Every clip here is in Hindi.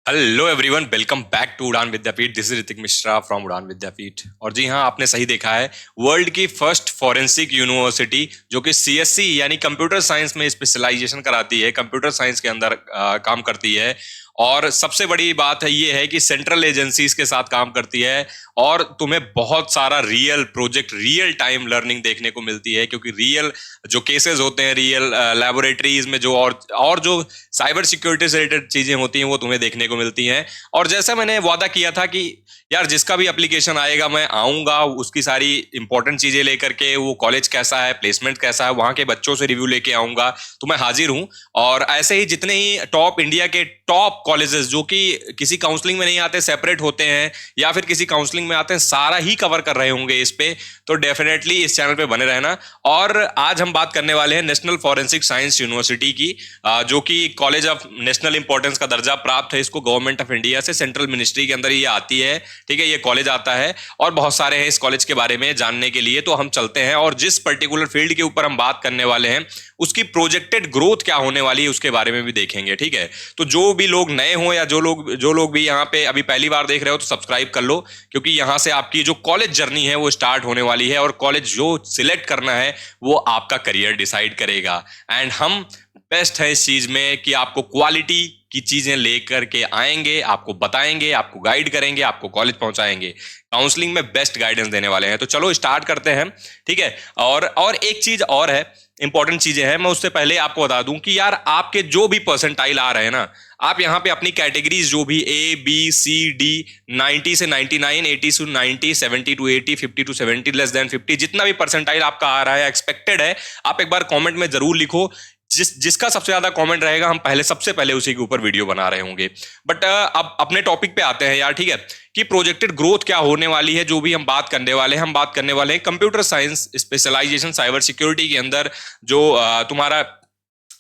Hello everyone, welcome back to Udaan Vidyapeeth. This is Hritik Mishra from Udaan Vidyapeeth. और जी हाँ, आपने सही देखा है, वर्ल्ड की फर्स्ट फॉरेंसिक यूनिवर्सिटी जो कि सीएससी यानी कंप्यूटर साइंस में स्पेशलाइजेशन कराती है, कंप्यूटर साइंस के अंदर काम करती है। और सबसे बड़ी बात है ये है कि सेंट्रल एजेंसीज के साथ काम करती है और तुम्हें बहुत सारा real project, real time learning देखने को मिलती है, क्योंकि रियल जो केसेस होते हैं, रियल लेबोरेटरीज में जो और जो साइबर सिक्योरिटी से रिलेटेड चीजें होती हैं वो तुम्हें देखने को मिलती हैं। और जैसा मैंने वादा किया था कि यार जिसका भी एप्लीकेशन आएगा मैं आऊंगा उसकी सारी इंपॉर्टेंट चीजें लेकर के, वो कॉलेज कैसा है, प्लेसमेंट कैसा है, वहां के बच्चों से रिव्यू लेके आऊंगा, तो मैं हाजिर हूं। और ऐसे ही जितने ही टॉप इंडिया के टॉप कॉलेजेस जो कि किसी काउंसलिंग में नहीं आते, सेपरेट होते हैं या फिर किसी काउंसलिंग में आते हैं, सारा ही कवर कर रहे होंगे इस पे। तो डेफिनेटली इस चैनल पे बने रहना। और आज हम बात करने वाले हैं नेशनल फॉरेंसिक साइंस यूनिवर्सिटी की, जो कि कॉलेज ऑफ नेशनल इंपॉर्टेंस का दर्जा प्राप्त है। इसको गवर्नमेंट ऑफ इंडिया से सेंट्रल मिनिस्ट्री के अंदर ये आती है, ठीक है, ये कॉलेज आता है। और बहुत सारे हैं इस कॉलेज के बारे में जानने के लिए, तो हम चलते हैं और जिस पर्टिकुलर फील्ड के ऊपर हम बात करने वाले हैं उसकी प्रोजेक्टेड ग्रोथ क्या होने वाली है उसके बारे में भी देखेंगे, ठीक है। तो जो भी लोग नए हो या जो लोग भी यहाँ पे अभी पहली बार देख रहे हो तो सब्सक्राइब कर लो, क्योंकि यहाँ से आपकी जो कॉलेज जर्नी है वो स्टार्ट होने वाली है और कॉलेज जो सिलेक्ट करना है वो आपका करियर डिसाइड करेगा। एंड हम बेस्ट है इस चीज में कि आपको क्वालिटी की चीजें लेकर के आएंगे, आपको बताएंगे, आपको गाइड करेंगे, आपको कॉलेज पहुंचाएंगे, काउंसलिंग में बेस्ट गाइडेंस देने वाले हैं। तो चलो स्टार्ट करते हैं, ठीक है। और एक चीज और है, इंपॉर्टेंट चीजें हैं, मैं उससे पहले आपको बता दूं कि यार आपके जो भी परसेंटाइल आ रहे हैं ना, आप यहाँ पे अपनी कैटेगरीज जो भी ए बी सी डी, 90 से 99, 80 से 90, 70 टू 80, 50 टू 70, लेस देन 50, जितना भी परसेंटाइल आपका आ रहा है, एक्सपेक्टेड है, आप एक बार कमेंट में जरूर लिखो। जिसका सबसे ज्यादा कमेंट रहेगा हम सबसे पहले उसी के ऊपर वीडियो बना रहे होंगे। बट अब अपने टॉपिक पे आते हैं यार, ठीक है, कि प्रोजेक्टेड ग्रोथ क्या होने वाली है। जो भी हम बात करने वाले हैं, हम बात करने वाले हैं computer science specialisation cyber security के अंदर। जो तुम्हारा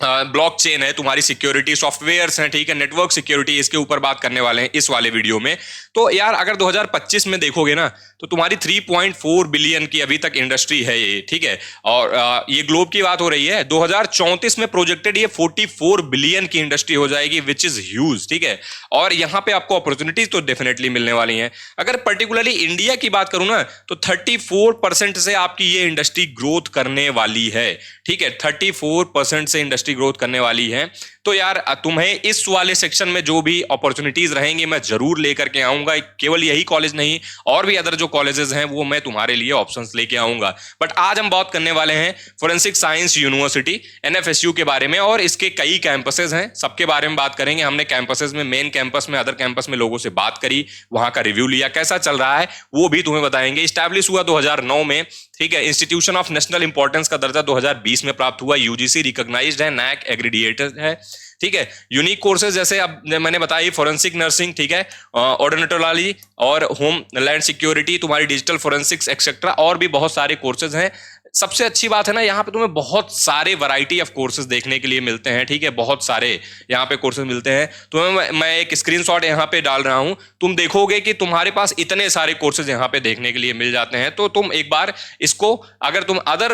ब्लॉकचेन है, तुम्हारी सिक्योरिटी सॉफ्टवेयर्स हैं, ठीक है, नेटवर्क सिक्योरिटी, इसके ऊपर बात करने वाले हैं इस वाले वीडियो में। तो यार अगर 2025 में देखोगे ना तो तुम्हारी 3.4 बिलियन की अभी तक इंडस्ट्री है ये, ठीक है। और ये ग्लोब की बात हो रही है। 2034 में प्रोजेक्टेड ये 44 बिलियन की इंडस्ट्री हो जाएगी, विच इज ह्यूज, ठीक है। और यहाँ पे आपको अपॉर्चुनिटीज तो डेफिनेटली मिलने वाली हैं। अगर पर्टिकुलरली इंडिया की बात करूं ना तो 34% से आपकी ये इंडस्ट्री ग्रोथ करने वाली है, ठीक है, 34% से इंडस्ट्री ग्रोथ करने वाली है। तो यार तुम्हें इस वाले सेक्शन में जो भी अपॉर्चुनिटीज रहेंगी मैं जरूर लेकर के आऊंगा। केवल यही कॉलेज नहीं, और भी अदर जो कॉलेजेस हैं वो मैं तुम्हारे लिए ऑप्शंस लेके आऊंगा। बट आज हम बात करने वाले हैं फोरेंसिक साइंस यूनिवर्सिटी एनएफएसयू के बारे में, और इसके कई कैंपसेस हैं, सबके बारे में बात करेंगे। हमने कैंपसेस में, मेन कैंपस में, अदर कैंपस में लोगों से बात करी, वहां का रिव्यू लिया, कैसा चल रहा है वो भी तुम्हें बताएंगे। स्टैब्लिश हुआ 2009 में, ठीक है, इंस्टीट्यूशन ऑफ नेशनल इंपॉर्टेंस का दर्जा 2020 में प्राप्त हुआ, यूजीसी रिकॉग्नाइज्ड है, नैक एग्रीडिएटेड है, ठीक है। यूनिक कोर्सेज जैसे अब मैंने बताई, फोरेंसिक नर्सिंग, ठीक है, ओडोनटोलॉजी और होम लैंड सिक्योरिटी, तुम्हारी डिजिटल फोरेंसिक्स एक्सेट्रा, और भी बहुत सारे कोर्सेज हैं। सबसे अच्छी बात है ना, यहाँ पे तुम्हें बहुत सारे वैरायटी ऑफ कोर्सेज देखने के लिए मिलते हैं, ठीक है, बहुत सारे यहाँ पे कोर्सेज मिलते हैं। तो मैं एक स्क्रीनशॉट यहाँ पे डाल रहा हूँ, तुम देखोगे कि तुम्हारे पास इतने सारे कोर्सेज यहाँ पे देखने के लिए मिल जाते हैं। तो तुम एक बार इसको, अगर तुम अदर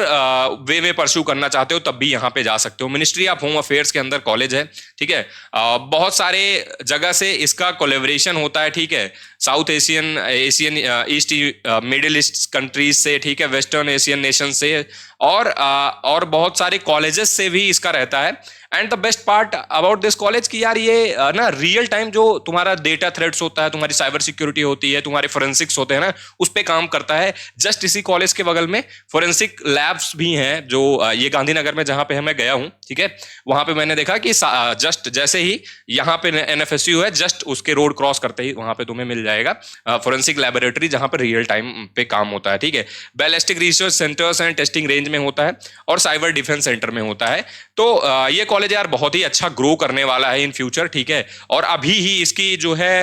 वे में परस्यू करना चाहते हो तब भी यहाँ पे जा सकते हो। मिनिस्ट्री ऑफ होम अफेयर्स के अंदर कॉलेज है, ठीक है। बहुत सारे जगह से इसका कोलेबोरेशन होता है, ठीक है, south Asian east middle east countries से, ठीक है, वेस्टर्न एशियन नेशन से, और बहुत सारे कॉलेजेस से भी इसका रहता है। And the best part about this college कि यार ये ना रियल टाइम जो तुम्हारा डेटा थ्रेड्स होता है, तुम्हारी साइबर सिक्योरिटी होती है, तुम्हारे फोरेंसिक्स होते हैं ना, उस पे काम करता है। जस्ट इसी कॉलेज के बगल में फोरेंसिक लैब्स भी हैं, जो ये गांधीनगर में जहां पे मैं गया हूं, ठीक है, वहां पे मैंने देखा कि जस्ट जैसे ही यहाँ पे एनएफएसयू है, जस्ट उसके रोड क्रॉस करते ही वहां पे तुम्हें मिल जाएगा फोरेंसिक लैबोरेटरी, जहां पर रियल टाइम पे काम होता है, ठीक है। Ballistic research centres and testing range में होता है और साइबर डिफेंस सेंटर में होता है। तो ये कॉलेज यार बहुत ही अच्छा ग्रो करने वाला है इन फ्यूचर, ठीक है। और अभी ही इसकी जो है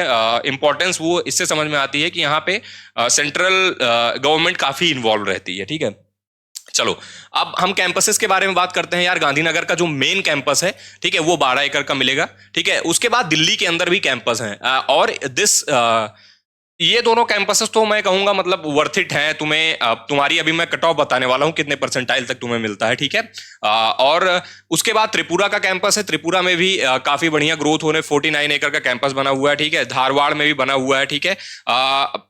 इंपॉर्टेंस वो इससे समझ में आती है कि यहाँ पे सेंट्रल गवर्नमेंट काफी इन्वॉल्व रहती है, ठीक है। चलो अब हम कैंपसेस के बारे में बात करते हैं यार। गांधीनगर का जो मेन कैंपस है, ठीक है, वो 12 एकड़ का मिलेगा, ठीक है। उसके बाद दिल्ली के अंदर भी कैंपस हैं, और दिस ये दोनों कैंपसेस तो मैं कहूंगा मतलब वर्थ इट हैं तुम्हें। तुम्हारी अभी मैं कट ऑफ बताने वाला हूँ कितने परसेंटाइल तक तुम्हें मिलता है, ठीक है। और उसके बाद त्रिपुरा का कैंपस है। त्रिपुरा में भी काफी बढ़िया ग्रोथ होने 49 एकड़ का कैंपस बना हुआ है, ठीक है। धारवाड़ में भी बना हुआ है, ठीक है।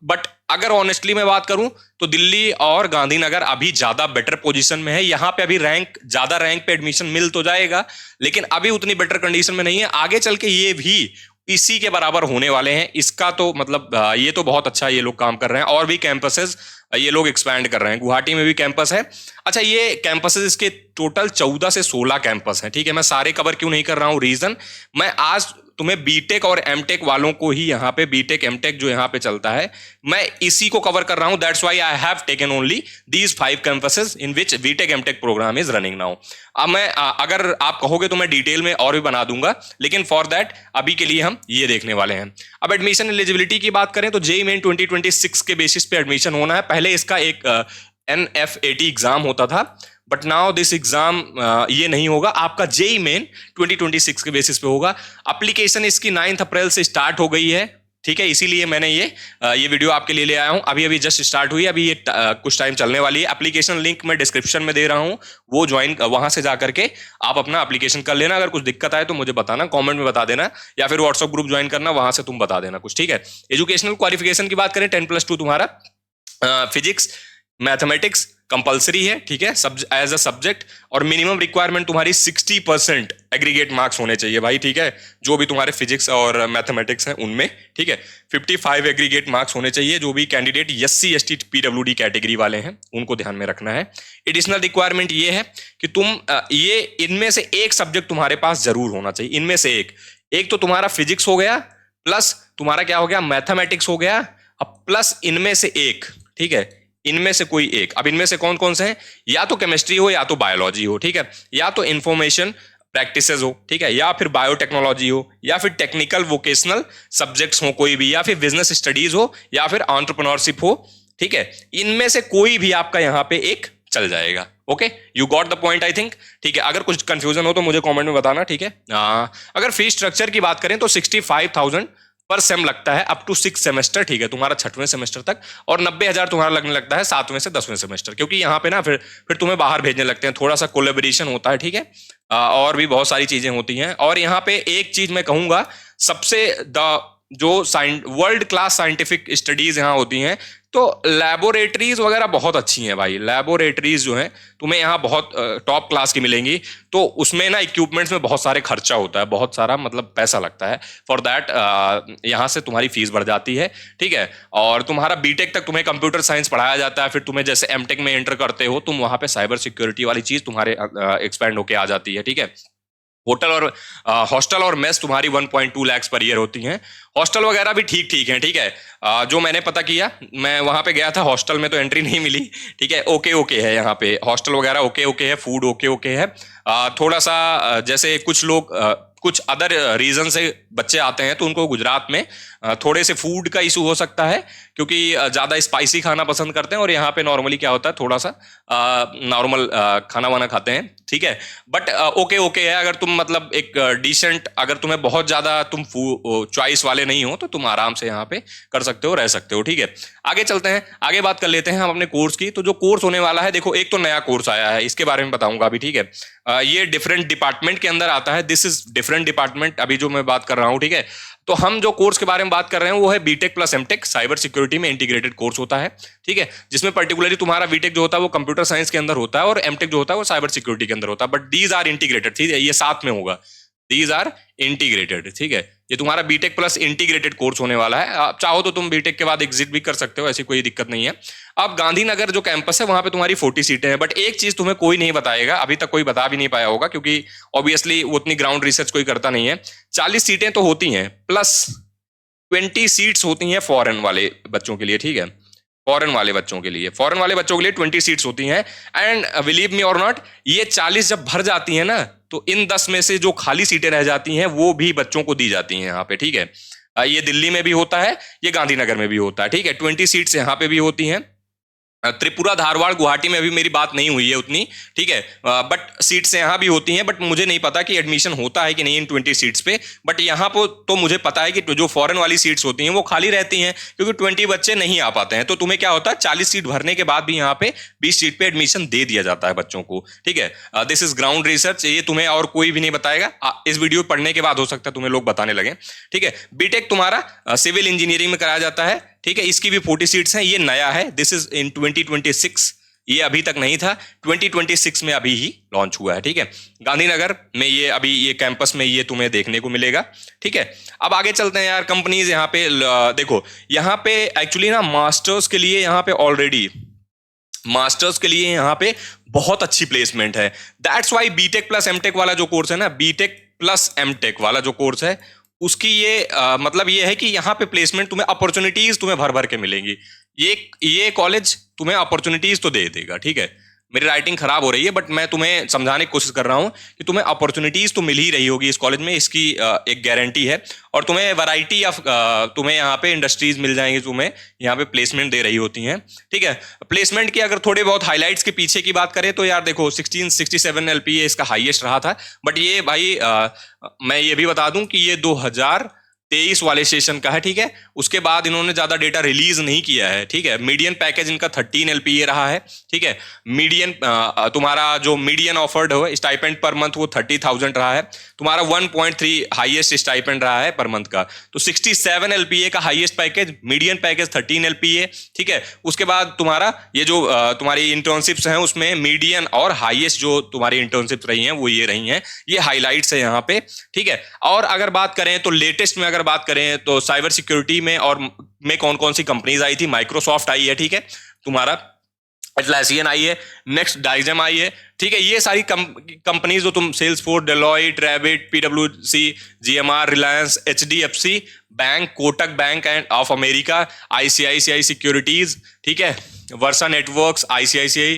बट अगर ऑनेस्टली मैं बात करूं तो दिल्ली और गांधीनगर अभी ज्यादा बेटर पोजीशन में है। यहाँ पे अभी ज्यादा रैंक पे एडमिशन मिल तो जाएगा, लेकिन अभी उतनी बेटर कंडीशन में नहीं है। आगे चल के ये भी इसी के बराबर होने वाले हैं। इसका तो मतलब ये तो बहुत अच्छा ये लोग काम कर रहे हैं, और भी कैंपसेस ये लोग एक्सपैंड कर रहे हैं। गुवाहाटी में भी कैंपस है। अच्छा, ये कैंपसेस इसके टोटल 14 से 16 कैंपस हैं, ठीक है। मैं सारे कवर क्यों नहीं कर रहा हूं, रीजन मैं आज तुम्हें बीटेक और एमटेक वालों को ही यहाँ पे, बीटेक एमटेक जो यहाँ पे चलता है, मैं इसी को कवर कर रहा हूं। That's why I have taken only these 5 campuses in which BTech MTech programme is running now. अब मैं अगर आप कहोगे तो मैं डिटेल में और भी बना दूंगा, लेकिन फॉर दैट अभी के लिए हम ये देखने वाले हैं। अब एडमिशन एलिजिबिलिटी की बात करें तो जेईई मेन 2026 के बेसिस पे एडमिशन होना है। पहले इसका एक NFAT एग्जाम होता था, बट नाउ दिस एग्जाम ये नहीं होगा। आपका जेईई मेन 2026 के बेसिस पे होगा। एप्लीकेशन इसकी 9 अप्रैल से स्टार्ट हो गई है, ठीक है। इसीलिए मैंने ये वीडियो आपके लिए ले आया हूं। अभी अभी जस्ट स्टार्ट हुई है, अभी ये कुछ टाइम चलने वाली है। एप्लीकेशन लिंक मैं डिस्क्रिप्शन में दे रहा हूं, वो ज्वाइन वहां से जाकर के आप अपना एप्लीकेशन कर लेना। अगर कुछ दिक्कत आए तो मुझे बताना, कमेंट में बता देना, या फिर व्हाट्सएप ग्रुप ज्वाइन करना, वहां से तुम बता देना कुछ, ठीक है। एजुकेशनल क्वालिफिकेशन की बात करें, 10+2 तुम्हारा फिजिक्स मैथमेटिक्स कंपलसरी है, ठीक है, एज अ सब्जेक्ट। और मिनिमम रिक्वायरमेंट तुम्हारी 60% एग्रीगेट मार्क्स होने चाहिए भाई, ठीक है। जो भी तुम्हारे फिजिक्स और मैथमेटिक्स हैं उनमें, ठीक है। 55 एग्रीगेट मार्क्स होने चाहिए। जो भी candidate SC ST PWD category वाले हैं उनको ध्यान में रखना है। एडिशनल रिक्वायरमेंट ये है कि तुम ये इनमें से एक सब्जेक्ट तुम्हारे पास जरूर होना चाहिए। इनमें से एक तो तुम्हारा फिजिक्स हो गया, प्लस तुम्हारा क्या हो गया, मैथमेटिक्स हो गया, अब प्लस इनमें से एक, ठीक है, इनमें से कोई एक। अब इनमें से कौन कौन से हैं, या तो केमिस्ट्री हो, या तो बायोलॉजी हो, ठीक है, या तो इंफॉर्मेशन प्रैक्टिसेस हो, ठीक है, या फिर बायोटेक्नोलॉजी हो, या फिर टेक्निकल वोकेशनल सब्जेक्ट्स हो कोई भी, या फिर बिजनेस स्टडीज हो, या फिर एंटरप्रेन्योरशिप हो, ठीक है। इनमें से कोई भी आपका यहाँ पे एक चल जाएगा। Okay, you got the point I think, ठीक है। अगर कुछ कंफ्यूजन हो तो मुझे कमेंट में बताना, ठीक है। अगर फीस स्ट्रक्चर की बात करें तो 65,000 पर सेम लगता है अप टू 6 सेमेस्टर, ठीक है, तुम्हारा 6वें सेमेस्टर तक। और 90,000 तुम्हारा लगने लगता है 7वें से 10वें सेमेस्टर, क्योंकि यहाँ पे ना फिर तुम्हें बाहर भेजने लगते हैं, थोड़ा सा कोलेबोरेशन होता है, ठीक है। और भी बहुत सारी चीजें होती हैं। और यहाँ पे एक चीज मैं कहूंगा, सबसे जो वर्ल्ड क्लास साइंटिफिक स्टडीज यहाँ होती हैं, तो लैबोरेटरीज वगैरह बहुत अच्छी हैं भाई। लैबोरेटरीज जो हैं तुम्हें यहाँ बहुत टॉप क्लास की मिलेंगी। तो उसमें ना इक्विपमेंट्स में बहुत सारे खर्चा होता है, बहुत सारा मतलब पैसा लगता है। फॉर दैट यहाँ से तुम्हारी फीस बढ़ जाती है, ठीक है। और तुम्हारा बीटेक तक तुम्हें कंप्यूटर साइंस पढ़ाया जाता है। फिर तुम्हें जैसे एमटेक में एंटर करते हो तुम, वहाँ पे साइबर सिक्योरिटी वाली चीज तुम्हारे एक्सपैंड होके आ जाती है, ठीक है। हॉस्टल और मेस तुम्हारी 1.2 लाख पर ईयर होती हैं। हॉस्टल वगैरह भी ठीक ठीक है, ठीक है। जो मैंने पता किया, मैं वहां पे गया था, हॉस्टल में तो एंट्री नहीं मिली, ठीक है। ओके ओके है यहाँ पे, हॉस्टल वगैरह ओके ओके है, फूड ओके ओके है। थोड़ा सा जैसे कुछ लोग कुछ अदर रीजन से बच्चे आते हैं तो उनको गुजरात में थोड़े से फूड का इशू हो सकता है, क्योंकि ज़्यादा स्पाइसी खाना पसंद करते हैं। और यहाँ पे नॉर्मली क्या होता है, थोड़ा सा नॉर्मल खाना वाना खाते हैं, ठीक है। बट ओके ओके है। अगर तुम मतलब एक डिसेंट, अगर तुम्हें बहुत ज़्यादा तुम चॉइस वाले नहीं हो तो तुम आराम से यहाँ पे कर सकते हो, रह सकते हो, ठीक है। आगे चलते हैं, आगे बात कर लेते हैं हम अपने कोर्स की। तो जो कोर्स होने वाला है, देखो एक तो नया कोर्स आया है, इसके बारे में बताऊंगा अभी, ठीक है। ये डिफरेंट डिपार्टमेंट के अंदर आता है। दिस इज डिफरेंट डिपार्टमेंट अभी जो मैं बात कर रहा हूँ, ठीक है। तो हम जो कोर्स के बारे में बात कर रहे हैं वो है BTech plus MTech cyber security में इंटीग्रेटेड कोर्स होता है, ठीक है। जिसमें पर्टिकुलरली तुम्हारा बीटेक जो होता है वो कंप्यूटर साइंस के अंदर होता है, और एमटेक जो होता है वो साइबर सिक्योरिटी के अंदर होता है। बट दीज आर इंटीग्रेटेड, ठीक है, ये साथ में होगा, दीज आर इंटीग्रेटेड, ठीक है। ये तुम्हारा बीटेक प्लस इंटीग्रेटेड कोर्स होने वाला है। आप चाहो तो तुम बीटेक के बाद एग्जिट भी कर सकते हो, ऐसी कोई दिक्कत नहीं है। अब गांधीनगर जो कैंपस है वहां पे तुम्हारी 40 सीटें हैं। बट एक चीज तुम्हें कोई नहीं बताएगा, अभी तक कोई बता भी नहीं पाया होगा, क्योंकि ऑब्वियसली वो उतनी ग्राउंड रिसर्च कोई करता नहीं है। 40 सीटें तो होती हैं, प्लस 20 सीट्स होती हैं फॉरेन वाले बच्चों के लिए, ठीक है। फॉरेन वाले बच्चों के लिए 20 सीट्स होती हैं। एंड बिलीव मी और नॉट, ये 40 जब भर जाती हैं ना, तो इन 10 में से जो खाली सीटें रह जाती हैं वो भी बच्चों को दी जाती हैं यहाँ पे, ठीक है। ये दिल्ली में भी होता है, ये गांधीनगर में भी होता है, ठीक है। 20 सीट्स यहाँ पे भी होती हैं, त्रिपुरा, धारवाड़, गुवाहाटी में अभी मेरी बात नहीं हुई है उतनी, ठीक है, बट सीट्स यहाँ भी होती हैं, बट मुझे नहीं पता कि एडमिशन होता है कि नहीं इन 20 सीट्स पे। बट यहाँ पर तो मुझे पता है कि जो फॉरेन वाली सीट्स होती हैं वो खाली रहती हैं, क्योंकि 20 बच्चे नहीं आ पाते हैं। तो तुम्हें क्या होता है, 40 सीट भरने के बाद भी यहाँ पे 20 सीट पे एडमिशन दे दिया जाता है बच्चों को, ठीक है। दिस इज ग्राउंड रिसर्च, ये तुम्हें और कोई भी नहीं बताएगा, इस वीडियो पढ़ने के बाद हो सकता है तुम्हें लोग बताने लगे, ठीक है। बीटेक तुम्हारा सिविल इंजीनियरिंग में कराया जाता है, ठीक है। इसकी भी 40 सीट्स हैं, ये नया है, दिस इज इन 2026, ये अभी तक नहीं था, 2026 में अभी ही लॉन्च हुआ है, ठीक है। गांधीनगर में ये अभी ये कैंपस में ये तुम्हें देखने को मिलेगा, ठीक है। अब आगे चलते हैं यार, कंपनीज यहाँ पे देखो, यहाँ पे एक्चुअली ना मास्टर्स के लिए यहाँ पे ऑलरेडी मास्टर्स के लिए यहाँ पे बहुत अच्छी प्लेसमेंट है। That's why BTech plus MTech वाला जो कोर्स है ना, बीटेक प्लस एमटेक वाला जो कोर्स है, उसकी ये मतलब ये है कि यहाँ पे प्लेसमेंट तुम्हें, अपॉर्चुनिटीज तुम्हें भर भर के मिलेंगी। ये कॉलेज तुम्हें अपॉर्चुनिटीज तो दे देगा, ठीक है। मेरी राइटिंग खराब हो रही है, बट मैं तुम्हें समझाने की कोशिश कर रहा हूँ कि तुम्हें अपॉर्चुनिटीज तो मिल ही रही होगी इस कॉलेज में, इसकी एक गारंटी है। और तुम्हें वैरायटी ऑफ तुम्हें यहाँ पे इंडस्ट्रीज मिल जाएंगी, तुम्हें यहाँ पे प्लेसमेंट दे रही होती हैं, ठीक है। प्लेसमेंट की अगर थोड़े बहुत हाईलाइट्स के पीछे की बात करें तो यार देखो, 1667 LPA इसका हाईएस्ट रहा था। बट ये भाई मैं ये भी बता दूं कि ये 2023 वाले सेशन का है, ठीक है। उसके बाद इन्होंने ज्यादा डेटा रिलीज नहीं किया है, ठीक है। मीडियन पैकेज इनका 13 LPA रहा है, ठीक है। मीडियन तुम्हारा जो मीडियन ऑफर्ड हो स्टाइपेंड पर मंथ वो 30,000 रहा है। तुम्हारा 1.3 हाईएस्ट स्टाइपेंड रहा है पर मंथ का। तो 67 LPA का highest package, median package 13 LPA, ठीक है। उसके बाद तुम्हारा ये जो तुम्हारी इंटर्नशिप्स हैं उसमें मीडियन और हाईएस्ट जो तुम्हारी इंटर्नशिप्स रही हैं वो ये रही हैं, ये हाईलाइट्स है यहाँ पे, ठीक है। और अगर बात करें तो लेटेस्ट में अगर बात करें तो साइबर सिक्योरिटी में और में कौन कौन सी कंपनीज आई थी, माइक्रोसॉफ्ट आई है, ठीक है। तुम्हारा एटलासियन आई है, नेक्स्ट डाइजम आई है, ठीक है। ये सारी कंपनीज जो तुम Salesforce, Deloitte, rabbit, PwC, GMR, Reliance, HDFC bank, Kotak bank end of America, ICICI securities, ठीक है, वर्सा नेटवर्क्स, ICICI,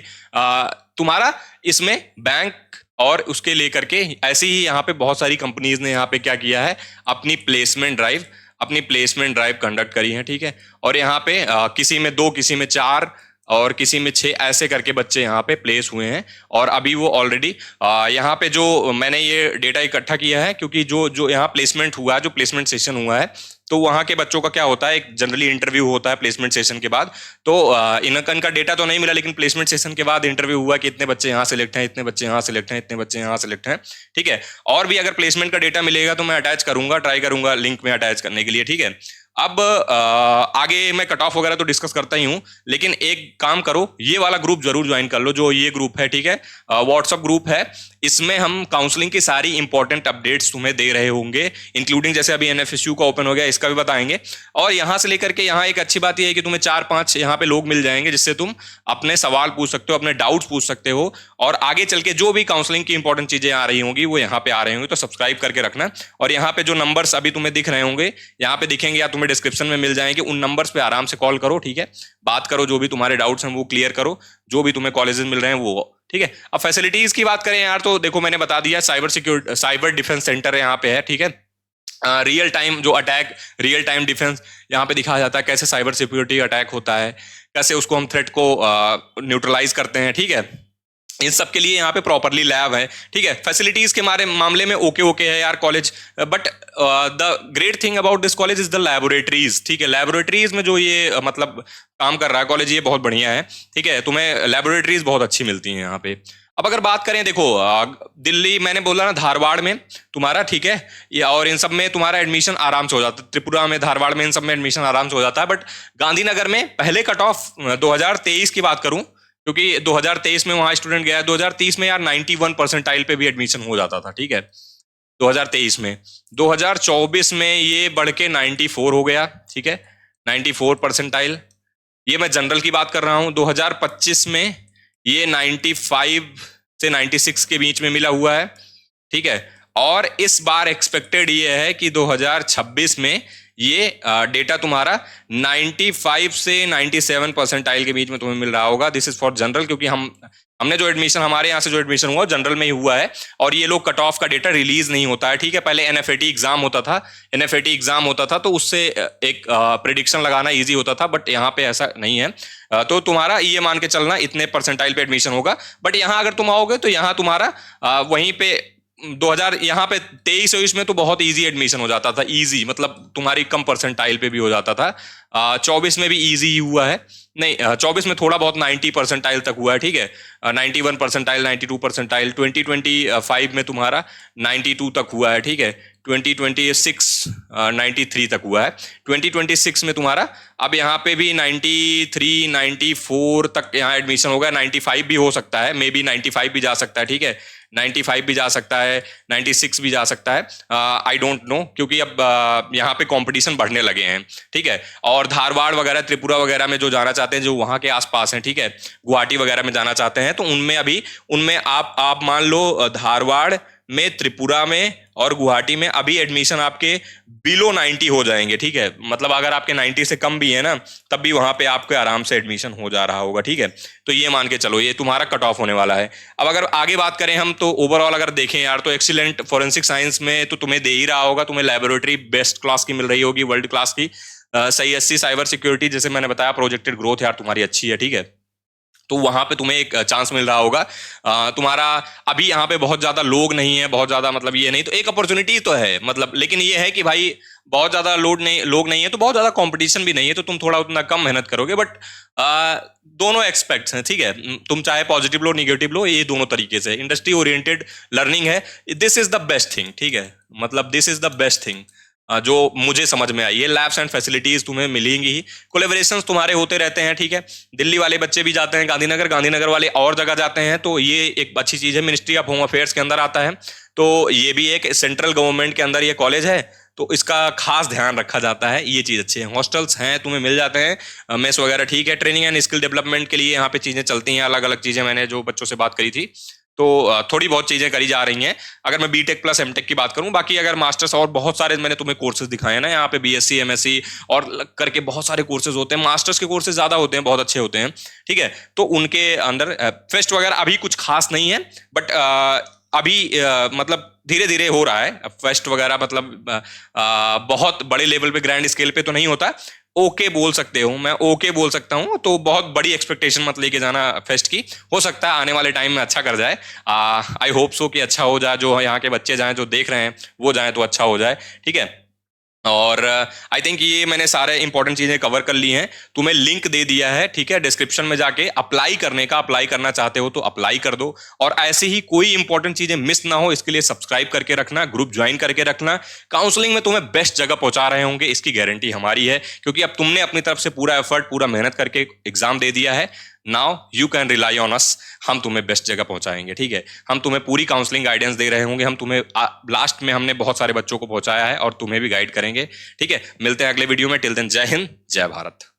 तुम्हारा इसमें बैंक और उसके लेकर के ऐसे ही यहाँ पे बहुत सारी कंपनीज ने यहाँ पे क्या किया है, अपनी प्लेसमेंट ड्राइव कंडक्ट करी है, ठीक है। और यहाँ पे किसी में 2, किसी में 4 और किसी में 6 ऐसे करके बच्चे यहाँ पे प्लेस हुए हैं। और अभी वो ऑलरेडी यहाँ पे जो मैंने ये डेटा इकट्ठा किया है, क्योंकि जो यहाँ प्लेसमेंट हुआ है, जो प्लेसमेंट सेशन हुआ है, तो वहाँ के बच्चों का क्या होता है, एक जनरली इंटरव्यू होता है प्लेसमेंट सेशन के बाद। तो इनका डेटा तो नहीं मिला, लेकिन प्लेसमेंट सेशन के बाद इंटरव्यू हुआ कि इतने बच्चे यहाँ सिलेक्ट हैं, इतने बच्चे यहाँ सिलेक्ट हैं, इतने बच्चे यहाँ सिलेक्ट हैं, ठीक है। और भी अगर प्लेसमेंट का डेटा मिलेगा तो मैं अटैच करूंगा, ट्राई करूंगा लिंक में अटैच करने के लिए, ठीक है। अब आगे मैं कट ऑफ वगैरह तो डिस्कस करता ही हूं, लेकिन एक काम करो, ये वाला ग्रुप जरूर ज्वाइन कर लो, जो ये ग्रुप है, ठीक है। व्हाट्सएप ग्रुप है, इसमें हम काउंसलिंग की सारी इंपॉर्टेंट अपडेट्स तुम्हें दे रहे होंगे, इंक्लूडिंग जैसे अभी NFSU का ओपन हो गया, इसका भी बताएंगे। और यहां से लेकर के यहाँ एक अच्छी बात यह है कि तुम्हें 4-5 यहाँ पे लोग मिल जाएंगे, जिससे तुम अपने सवाल पूछ सकते हो, अपने डाउट्स पूछ सकते हो। और आगे चल के जो भी काउंसलिंग की इंपॉर्टेंट चीजें आ रही होंगी वो यहाँ पे आ रही होंगी, तो सब्सक्राइब करके रखना। और यहाँ पे जो नंबर्स अभी तुम्हें दिख रहे होंगे, यहाँ पे दिखेंगे या तुम्हें डिस्क्रिप्शन में मिल जाएंगे, उन नंबर्स पे आराम से कॉल करो, ठीक है। बात करो, जो भी तुम्हारे डाउट्स हैं वो क्लियर करो, जो भी तुम्हें कॉलेजेस मिल रहे हैं वो, ठीक है। अब फैसिलिटीज की बात करें यार, तो देखो मैंने बता दिया, साइबर डिफेंस सेंटर यहाँ पे है, ठीक है। रियल टाइम जो अटैक, रियल टाइम डिफेंस यहाँ पे दिखाया जाता है, कैसे साइबर सिक्योरिटी अटैक होता है, कैसे उसको हम थ्रेट को न्यूट्रलाइज करते हैं, ठीक है। इन सब के लिए यहाँ पे प्रॉपरली लैब है, ठीक है। फैसिलिटीज के मामले में ओके है यार college, but the great thing about this college is the laboratories, ठीक है। लैबोरेटरीज में जो ये मतलब काम कर रहा है कॉलेज, ये बहुत बढ़िया है, ठीक है। तुम्हें लैबोरेटरीज बहुत अच्छी मिलती हैं यहाँ पे। अब अगर बात करें, देखो दिल्ली, मैंने बोला ना धारवाड़ में तुम्हारा, ठीक है, या और इन सब में तुम्हारा एडमिशन आराम से हो जाता है, त्रिपुरा में, धारवाड़ में, इन सब में एडमिशन आराम से हो जाता है। बट गांधीनगर में पहले कट ऑफ 2023 की बात करूं, क्योंकि 2023 में वहां स्टूडेंट गया है, 2030 में यार 91 परसेंटाइल पे भी एडमिशन हो जाता था, ठीक है, 2023 में। 2024 में ये बढ़ के 94 हो गया, ठीक है, 94 परसेंटाइल। ये मैं जनरल की बात कर रहा हूं। 2025 में ये 95 से 96 के बीच में मिला हुआ है, ठीक है। और इस बार एक्सपेक्टेड ये है कि 2026 में ये डेटा तुम्हारा 95 से 97 परसेंटाइल के बीच में तुम्हें मिल रहा होगा। दिस इज फॉर जनरल, क्योंकि हमने जो एडमिशन, हमारे यहाँ से जो एडमिशन हुआ जनरल में ही हुआ है, और ये लोग कट ऑफ का डेटा रिलीज नहीं होता है, ठीक है। पहले एनएफएटी एग्जाम होता था, एनएफएटी एग्जाम होता था तो उससे एक प्रिडिक्शन लगाना इजी होता था, बट यहाँ पे ऐसा नहीं है। तो तुम्हारा ये मान के चलना इतने परसेंटाइल पे एडमिशन होगा, बट यहाँ अगर तुम आओगे तो यहाँ तुम्हारा वहीं पे 2000 यहाँ पे 23-24 में तो बहुत इजी एडमिशन हो जाता था, इजी मतलब तुम्हारी कम परसेंटाइल पे भी हो जाता था। 24 में भी इजी ही हुआ है, नहीं 24 में थोड़ा बहुत 90 परसेंटाइल तक हुआ है, ठीक है। 91 परसेंटाइल, 92 परसेंटाइल। 2025 में तुम्हारा 92 तक हुआ है, ठीक है। 2026 93 तक हुआ है। 2026 में तुम्हारा अब यहाँ पे भी 93 94 तक यहाँ एडमिशन होगा। 95 भी हो सकता है, मे बी 95 भी जा सकता है, ठीक है। 95 भी जा सकता है, 96 भी जा सकता है, आई डोंट नो, क्योंकि अब यहाँ पे कंपटीशन बढ़ने लगे हैं, ठीक है। और धारवाड़ वगैरह, त्रिपुरा वगैरह में जो जाना चाहते हैं, जो वहाँ के आसपास हैं, ठीक है, गुवाहाटी वगैरह में जाना चाहते हैं, तो उनमें आप मान लो धारवाड़ में, त्रिपुरा में और गुवाहाटी में अभी एडमिशन आपके बिलो 90 हो जाएंगे, ठीक है। मतलब अगर आपके 90 से कम भी है ना, तब भी वहां पे आपके आराम से एडमिशन हो जा रहा होगा, ठीक है। तो ये मान के चलो, ये तुम्हारा कट ऑफ होने वाला है। अब अगर आगे बात करें हम, तो ओवरऑल अगर देखें यार, तो एक्सीलेंट फॉरेंसिक साइंस में तो तुम्हें दे ही रहा होगा, तुम्हें लेबोरेटरी बेस्ट क्लास की मिल रही होगी, वर्ल्ड क्लास की। CSC साइबर सिक्योरिटी, जैसे मैंने बताया, प्रोजेक्टेड ग्रोथ यार तुम्हारी अच्छी है, ठीक है। तो वहां पे तुम्हें एक चांस मिल रहा होगा। तुम्हारा अभी यहाँ पे बहुत ज्यादा लोग नहीं है, बहुत ज्यादा मतलब ये नहीं, तो एक अपॉर्चुनिटी तो है, मतलब लेकिन ये है कि भाई बहुत ज्यादा लोग नहीं है, तो बहुत ज्यादा कंपटीशन भी नहीं है, तो तुम थोड़ा उतना कम मेहनत करोगे, बट दोनों एक्सपेक्ट्स हैं, ठीक है। तुम चाहे पॉजिटिव लो निगेटिव लो, ये दोनों तरीके से इंडस्ट्री ओरिएंटेड लर्निंग है। This is the best thing, ठीक है, मतलब this is the best thing जो मुझे समझ में आई है। लैब्स एंड फैसिलिटीज तुम्हें मिलेंगी ही, कोलेबोरेशंस तुम्हारे होते रहते हैं, ठीक है। दिल्ली वाले बच्चे भी जाते हैं गांधीनगर वाले और जगह जाते हैं, तो ये एक अच्छी चीज है। मिनिस्ट्री ऑफ होम अफेयर्स के अंदर आता है, तो ये भी एक सेंट्रल गवर्नमेंट के अंदर ये कॉलेज है, तो इसका खास ध्यान रखा जाता है, ये चीज अच्छी है। हॉस्टल्स हैं, तुम्हें मिल जाते हैं, मेस वगैरह, ठीक है। ट्रेनिंग एंड स्किल डेवलपमेंट के लिए यहाँ पे चीजें चलती हैं, अलग अलग चीजें, मैंने जो बच्चों से बात करी थी, तो थोड़ी बहुत चीजें करी जा रही हैं, अगर मैं बीटेक प्लस एमटेक की बात करूं। बाकी अगर मास्टर्स और बहुत सारे मैंने तुम्हें कोर्सेज दिखाए ना, यहाँ पे बीएससी एमएससी और करके बहुत सारे कोर्सेज होते हैं। मास्टर्स के कोर्सेज ज्यादा होते हैं, बहुत अच्छे होते हैं, ठीक है। तो उनके अंदर फेस्ट वगैरह अभी कुछ खास नहीं है, बट अभी मतलब धीरे धीरे हो रहा है फेस्ट वगैरह, मतलब बहुत बड़े लेवल पे, ग्रैंड स्केल पे तो नहीं होता। ओके बोल सकते हो, मैं ओके बोल सकता हूँ, तो बहुत बड़ी एक्सपेक्टेशन मत लेके जाना फेस्ट की। हो सकता है आने वाले टाइम में अच्छा कर जाए, आई होप सो कि अच्छा हो जाए, जो यहाँ के बच्चे जाएं, जो देख रहे हैं वो जाएं, तो अच्छा हो जाए, ठीक है। और आई थिंक ये मैंने सारे इंपॉर्टेंट चीजें कवर कर ली हैं। तुम्हें लिंक दे दिया है, ठीक है, डिस्क्रिप्शन में जाके अप्लाई करने का, अप्लाई करना चाहते हो तो अप्लाई कर दो। और ऐसे ही कोई इंपॉर्टेंट चीजें मिस ना हो, इसके लिए सब्सक्राइब करके रखना, ग्रुप ज्वाइन करके रखना। काउंसलिंग में तुम्हें बेस्ट जगह पहुंचा रहे होंगे, इसकी गारंटी हमारी है, क्योंकि अब तुमने अपनी तरफ से पूरा एफर्ट, पूरा मेहनत करके एग्जाम दे दिया है। Now you can rely on us, हम तुम्हें बेस्ट जगह पहुंचाएंगे, ठीक है। हम तुम्हें पूरी काउंसलिंग गाइडेंस दे रहे होंगे, हम तुम्हें लास्ट में हमने बहुत सारे बच्चों को पहुंचाया है और तुम्हें भी गाइड करेंगे, ठीक है। मिलते हैं अगले वीडियो में, टिल देन जय हिंद, जय भारत।